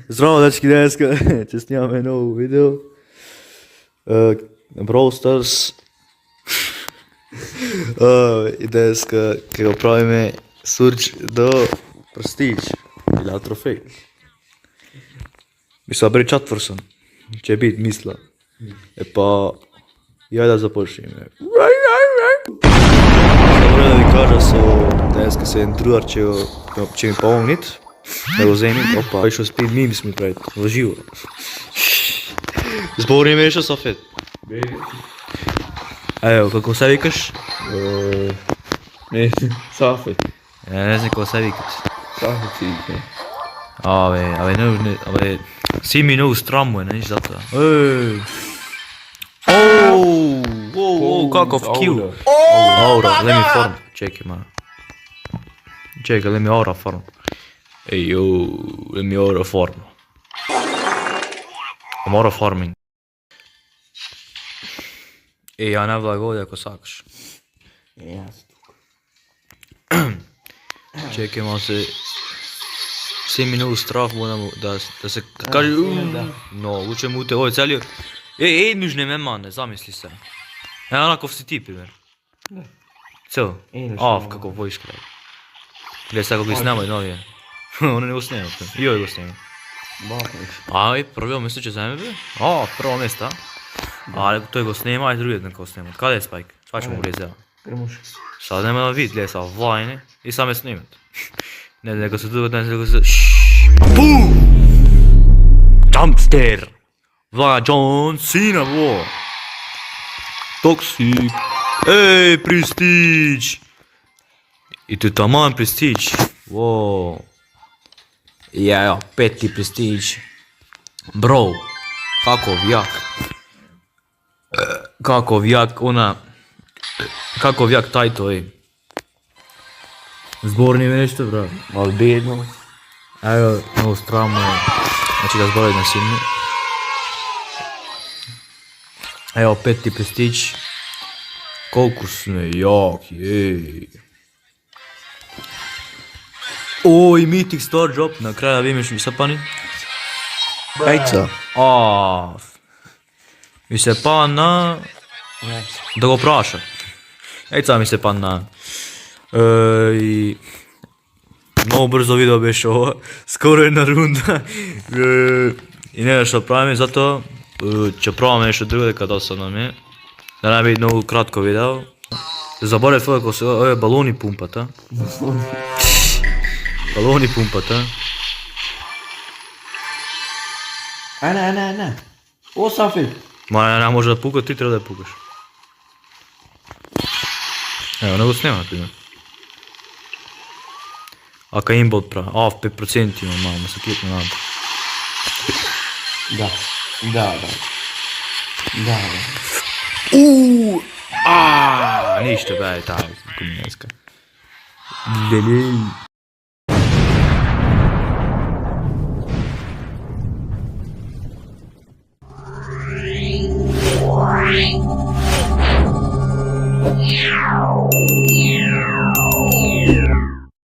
Здраво, дечки, денеска ќе снимаме ново видео на Brawl Stars. И денеска ќе го правиме сурч до престиж или трофеј. Мисля бри четврсон, ќе бит мисла. Епа, ја да започнеме. Добре да ви кажа со денеска се еден другар ќе ми помогнит. Да го земим, опа, што спид мимс ми прави, во живо. Збори ме што Софет. Ево, како се викаш? Не, Софет. Не знам како се викаш. Софет си вика. Абе, си ми многу странно е, нешто затоа. Оу, каков кил. Аура, let me form. Чекай, мана. Чекай, let me aura form. Ej, let me aura form. I'm aura farming. Ja ne vlag ovdje ako sakaš. Čekaj malo se... Svi mi novu strah budemo da se kaže... No, učem u te ovdje celio... Ej, nužne me mane, zamisli se. Onako si ti, primjer. Ceo? Kako bojiš kraj. Gledaj sad kako ga snimaju novije. Ono ne go snimaju, i ovo go snimaju. Aj, prvo mjesto će za mene? Prvo mjesto, a? Ali to je go snima, a drugi neko snima. Kada je Spike? Sva ćemo urezati. Sad nema da vid, gledaj sad vajne i same snimat. Ne, nego se tu, nego se... BOOM! Jumpster! Vlaga John Cena, bo! Toxic! Ej, Prestige! I to je taman Prestige. Wow. Ja, peti Prestige. Bro, kakov jak kakov jak tajto je. Zborni me nešto, bro. Malo bedno. Evo, novo stramo je. Znači ga zboraju na silni. Evo, peti Prestige. Koliko su ne jak, jej. Oj, Mythic Star Drop, na kraju da vidim što mi se pani. Ejca. Mi se pan na... Da go praša. Ejca mi se pan na... I... Mnogo brzo video beš ovo, skoro jedna runda. I ne da što pravim, zato će pravam nešto drugo kad osadno mi. Da ne biti mnogo kratko video. Zaboravim svoje ko se ove baloni pumpata. Baloni pumpata. Ne. O, Sofi. Ma ne može da puka, ti treba da pukaš. Evo, nego snema na primjer. Aka aimbot pravi, 5% ima malo, se klikne nadam. Da. Ništa, bej, taj, kunjeska. Lelej.